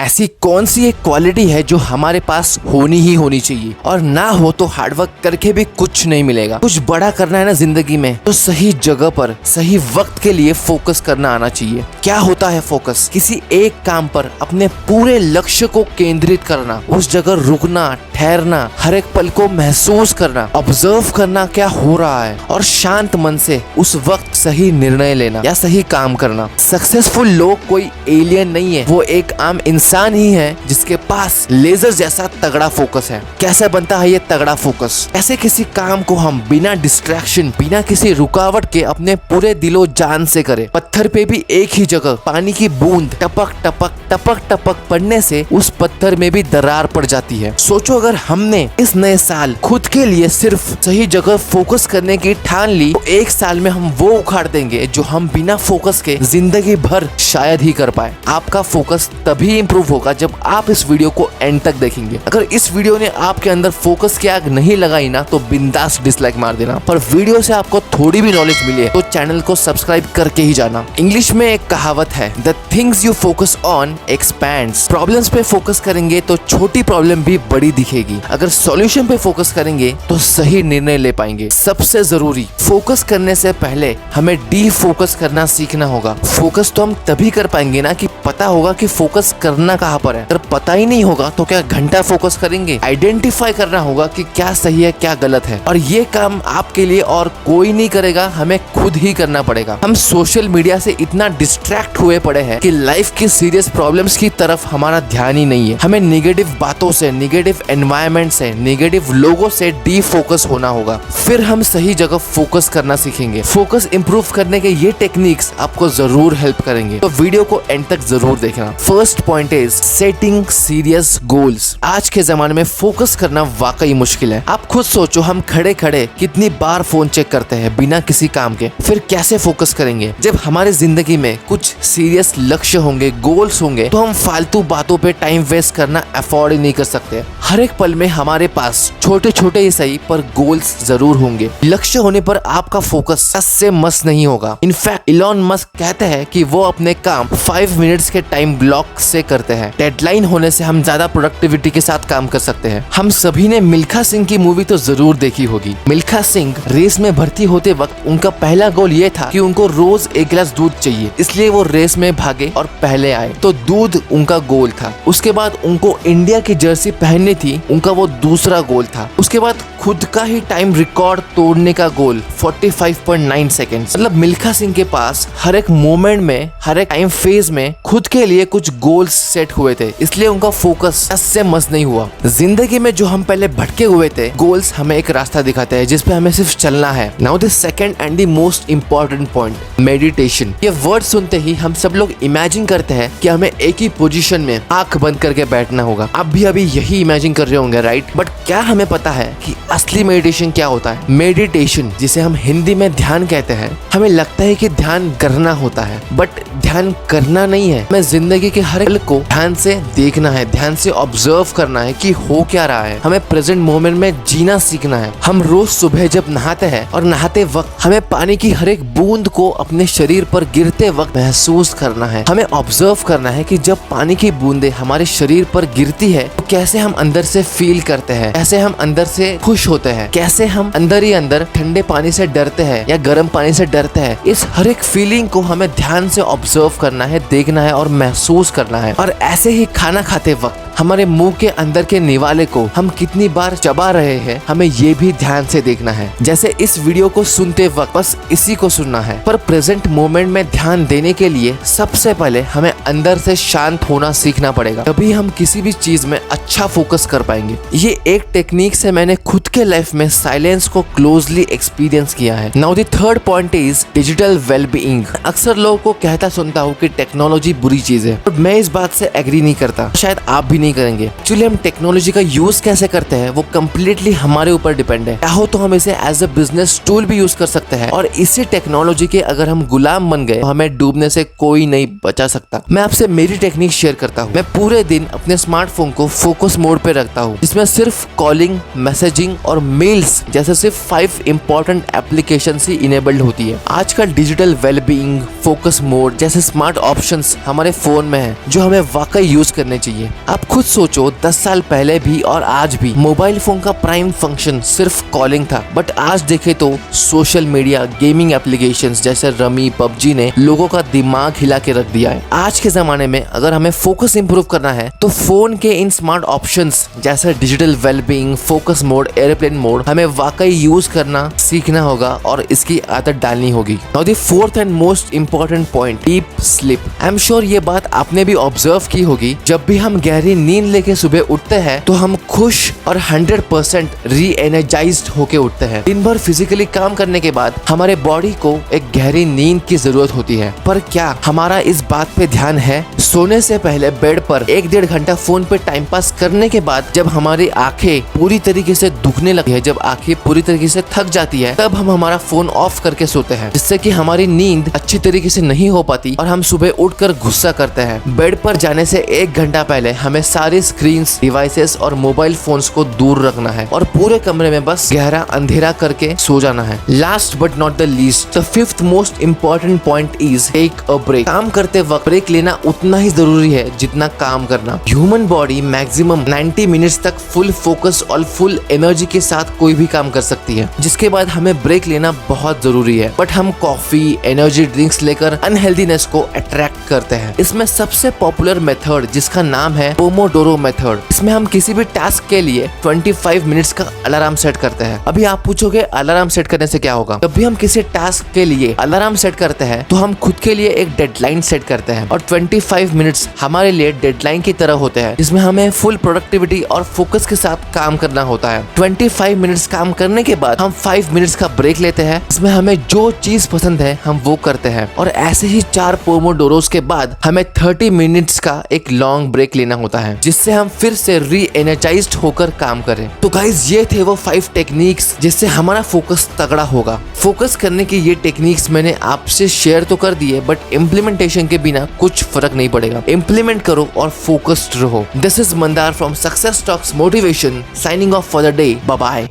ऐसी कौन सी एक क्वालिटी है जो हमारे पास होनी ही होनी चाहिए, और ना हो तो हार्डवर्क करके भी कुछ नहीं मिलेगा। कुछ बड़ा करना है ना जिंदगी में, तो सही जगह पर सही वक्त के लिए फोकस करना आना चाहिए। क्या होता है फोकस? किसी एक काम पर अपने पूरे लक्ष्य को केंद्रित करना, उस जगह रुकना, ठहरना, हर एक पल को महसूस करना, ऑब्जर्व करना क्या हो रहा है, और शांत मन से उस वक्त सही निर्णय लेना या सही काम करना। सक्सेसफुल लोग कोई एलियन नहीं है, वो एक आम इंसान ही है जिसके पास लेजर जैसा तगड़ा फोकस है। कैसे बनता है ये तगड़ा फोकस? कैसे किसी काम को हम बिना डिस्ट्रैक्शन, बिना किसी रुकावट के अपने पूरे दिलो जान से करें। पत्थर पे भी एक ही जगह पानी की बूंद टपक टपक टपक टपक पड़ने से उस पत्थर में भी दरार पड़ जाती है। सोचो अगर हमने इस नए साल खुद के लिए सिर्फ सही जगह फोकस करने की ठान ली, तो एक साल में हम वो उखाड़ देंगे जो हम बिना फोकस के जिंदगी भर शायद ही कर पाए। आपका फोकस तभी इंप्रूव होगा जब आप इस वीडियो को एंड तक देखेंगे। अगर इस वीडियो ने आपके अंदर फोकस की आग नहीं लगाई ना, तो बिंदास डिसलाइक मार देना। पर वीडियो से आपको थोड़ी भी नॉलेज मिले तो चैनल को सब्सक्राइब करके ही जाना। इंग्लिश में एक कहावत है, the things you focus on expands. Problems पे फोकस करेंगे तो छोटी प्रॉब्लम भी बड़ी दिखेगी। अगर सॉल्यूशन पे फोकस करेंगे तो सही निर्णय ले पाएंगे। सबसे जरूरी, फोकस करने से पहले हमें डी फोकस करना सीखना होगा। फोकस तो हम तभी कर पाएंगे ना कि पता होगा कि फोकस करना कहाँ पर है। अगर पता ही नहीं होगा तो क्या घंटा फोकस करेंगे? आइडेंटिफाई करना होगा कि क्या सही है क्या गलत है, और ये काम आपके लिए और कोई नहीं करेगा, हमें खुद ही करना पड़ेगा। हम सोशल मीडिया से इतना डिस्ट्रैक्ट हुए पड़े हैं कि लाइफ की सीरियस प्रॉब्लम्स की तरफ हमारा ध्यान ही नहीं है। हमें नेगेटिव बातों से, नेगेटिव एनवायरनमेंट से, नेगेटिव लोगों से डी फोकस होना होगा, फिर हम सही जगह फोकस करना सीखेंगे। फोकस इंप्रूव करने के ये टेक्निक्स आपको जरूर हेल्प करेंगे, तो वीडियो को एंड तक जरूर देखना। First point is setting serious goals. आज के जमाने में फोकस करना वाकई मुश्किल है। आप खुद सोचो, हम खड़े खड़े कितनी बार फोन चेक करते हैं बिना किसी काम के, फिर कैसे फोकस करेंगे? जब हमारे जिंदगी में कुछ सीरियस लक्ष्य होंगे, गोल्स होंगे, तो हम फालतू बातों पे टाइम वेस्ट करना अफोर्ड ही नहीं कर सकते। हर एक पल में हमारे पास छोटे छोटे ही सही पर गोल्स जरूर होंगे। लक्ष्य होने पर आपका फोकस से मस नहीं होगा। इनफैक्ट इलॉन मस्क कहते हैं कि वो अपने काम 5 मिनट्स के टाइम ब्लॉक से करते हैं। डेडलाइन होने से हम ज्यादा प्रोडक्टिविटी के साथ काम कर सकते हैं। हम सभी ने मिल्खा सिंह की मूवी तो जरूर देखी होगी। मिल्खा सिंह रेस में भर्ती होते वक्त उनका पहला गोल ये था कि उनको रोज 1 गिलास दूध चाहिए, इसलिए वो रेस में भागे और पहले आए, तो दूध उनका गोल था। उसके बाद उनको इंडिया की जर्सी पहननी थी, उनका वो दूसरा गोल था। उसके बाद खुद का ही टाइम रिकॉर्ड तोड़ने का गोल 45.9 सेकेंड्स। मतलब मिल्खा सिंह के पास हर एक मोमेंट में, हर एक टाइम फेज में खुद के लिए कुछ गोल्स सेट हुए थे, इसलिए उनका फोकस से मस नहीं हुआ। जिंदगी में जो हम पहले भटके हुए थे, गोल्स हमें एक रास्ता दिखाते हैं जिसपे हमें सिर्फ चलना है। Now the second and the most important point, meditation. ये वर्ड सुनते ही हम सब लोग इमेजिन करते हैं कि हमें एक ही पोजीशन में आंख बंद करके बैठना होगा। आप भी अभी यही इमेजिन कर रहे होंगे, राइट? बट क्या हमें पता है कि असली मेडिटेशन क्या होता है? मेडिटेशन, जिसे हम हिंदी में ध्यान कहते हैं, हमें लगता है कि ध्यान करना होता है, बट ध्यान करना नहीं है। हमें जिंदगी के हर पल को ध्यान से देखना है, ध्यान से ऑब्जर्व करना है कि हो क्या रहा है। हमें प्रेजेंट मोमेंट में जीना सीखना है। हम रोज सुबह जब नहाते हैं और नहाते वक्त हमें पानी की हर एक बूंद को अपने शरीर पर गिरते वक्त महसूस करना है। हमें ऑब्जर्व करना है कि जब पानी की बूंदें हमारे शरीर पर गिरती है तो कैसे हम अंदर से फील करते हैं, कैसे हम अंदर से खुश होते हैं, कैसे हम अंदर ही अंदर ठंडे पानी से डरते हैं या गर्म पानी से डरते हैं। इस हर एक फीलिंग को हमें ध्यान से ऑब्जर्व करना है, देखना है और महसूस करना है। और ऐसे ही खाना खाते वक्त हमारे मुंह के अंदर के निवाले को हम कितनी बार चबा रहे हैं, हमें ये भी ध्यान से देखना है। जैसे इस वीडियो को सुनते वक्त बस इसी को सुनना है, पर प्रेजेंट मोमेंट में ध्यान देने के लिए सबसे पहले हमें अंदर से शांत होना सीखना पड़ेगा, तभी हम किसी भी चीज में अच्छा फोकस कर पाएंगे। ये एक टेक्निक से मैंने खुद के लाइफ में साइलेंस को क्लोजली एक्सपीरियंस किया है। Now the third point is digital wellbeing. अक्सर लोगों को कहता सुनता हूँ कि टेक्नोलॉजी बुरी चीज है, और मैं इस बात से एग्री नहीं करता। शायद आप भी नहीं करेंगे। एक्चुअली हम टेक्नोलॉजी का यूज कैसे करते हैं वो कम्प्लीटली हमारे ऊपर डिपेंड है। चाहो तो हम इसे एज अ बिजनेस टूल भी यूज कर सकते हैं, और इसी टेक्नोलॉजी के अगर हम गुलाम बन गए तो हमें डूबने से कोई नहीं बचा सकता। मैं आपसे मेरी टेक्निक शेयर करता हूँ। मैं पूरे दिन अपने स्मार्टफोन को फोकस मोड पे रखता हूँ, जिसमें सिर्फ कॉलिंग, मैसेजिंग और मेल्स जैसे सिर्फ 5 इंपॉर्टेंट एप्लीकेशन ही इनेबल्ड होती है। आजकल डिजिटल वेलबीइंग, फोकस मोड जैसे स्मार्ट ऑप्शंस हमारे फोन में हैं, जो हमें वाकई यूज करने चाहिए। आप खुद सोचो, 10 साल पहले भी और आज भी मोबाइल फोन का प्राइम फंक्शन सिर्फ कॉलिंग था, बट आज देखे तो सोशल मीडिया, गेमिंग एप्लीकेशंस जैसे रमी, पबजी ने लोगों का दिमाग हिला के रख दिया है। आज के जमाने में अगर हमें फोकस इंप्रूव करना है तो फोन के इन स्मार्ट ऑप्शंस जैसे digital wellbeing, focus mode, airplane mode हमें वाकई यूज करना सीखना होगा और इसकी आदत डालनी होगी। Now the fourth and most important point, deep sleep. I am sure ये बात आपने भी ऑब्जर्व की होगी। जब भी हम गहरी नींद लेके सुबह उठते हैं तो हम खुश और 100% री एनर्जाइज्ड होके उठते हैं। दिन भर फिजिकली काम करने के बाद हमारे बॉडी को एक गहरी नींद की जरूरत होती है, पर क्या हमारा इस बात पे ध्यान है? सोने से पहले बेड पर 1-1.5 घंटा फोन पे टाइम पास करने के बाद जब हमारी आंखें पूरी तरीके से दुखने लगती है, जब आंखें पूरी तरीके से थक जाती है, तब हम हमारा फोन ऑफ करके सोते हैं, जिससे कि हमारी नींद अच्छी तरीके से नहीं हो पाती और हम सुबह उठकर गुस्सा करते हैं। बेड पर जाने से 1 घंटा पहले हमें सारी स्क्रीन्स, डिवाइसेस और मोबाइल फोन्स को दूर रखना है और पूरे कमरे में बस गहरा अंधेरा करके सो जाना है। Last but not the least, the fifth most important point is take a break. काम करते वक्त ब्रेक लेना उतना ही जरूरी है जितना काम करना। ह्यूमन बॉडी मैक्सिमम 90 मिनट्स तक फुल फोकस और फुल एनर्जी के साथ कोई भी काम कर सकती है, जिसके बाद हमें ब्रेक लेना बहुत जरूरी है। बट हम कॉफी, एनर्जी ड्रिंक्स लेकर अनहेल्दीनेस को अट्रैक्ट करते हैं। इसमें सबसे पॉपुलर मेथड जिसका नाम है पोमोडोरो मेथड। इसमें हम किसी भी टास्क के लिए 25 मिनट्स का अलार्म सेट करते हैं। अभी आप पूछोगे अलार्म सेट करने से क्या होगा? जब भी हम किसी टास्क के लिए अलार्म सेट करते हैं तो हम खुद के लिए एक डेडलाइन सेट करते हैं, और 25 मिनट्स हमारे लिए डेडलाइन की तरह होते हैं, जिसमें हमें फुल प्रोडक्टिविटी और फोकस के साथ काम करना होता है। 25 मिनट्स काम करने के बाद हम 5 मिनट्स का ब्रेक लेते हैं, इसमें हमें जो चीज पसंद है हम वो करते हैं, और ऐसे ही 4 पोमोडोरोस के बाद हमें 30 मिनट्स का एक लॉन्ग ब्रेक लेना होता है, जिससे हम फिर से री एनर्जाइज्ड होकर काम करें। तो गाइज ये थे वो 5 टेक्निक्स जिससे हमारा फोकस तगड़ा होगा। फोकस करने की ये टेक्निक्स मैंने आपसे शेयर तो कर दी है, बट इम्प्लीमेंटेशन के बिना कुछ फर्क नहीं पड़ेगा। इम्प्लीमेंट करो और फोकस्ड रहो। This is Mandar from success talks motivation, signing off for the day. Bye bye.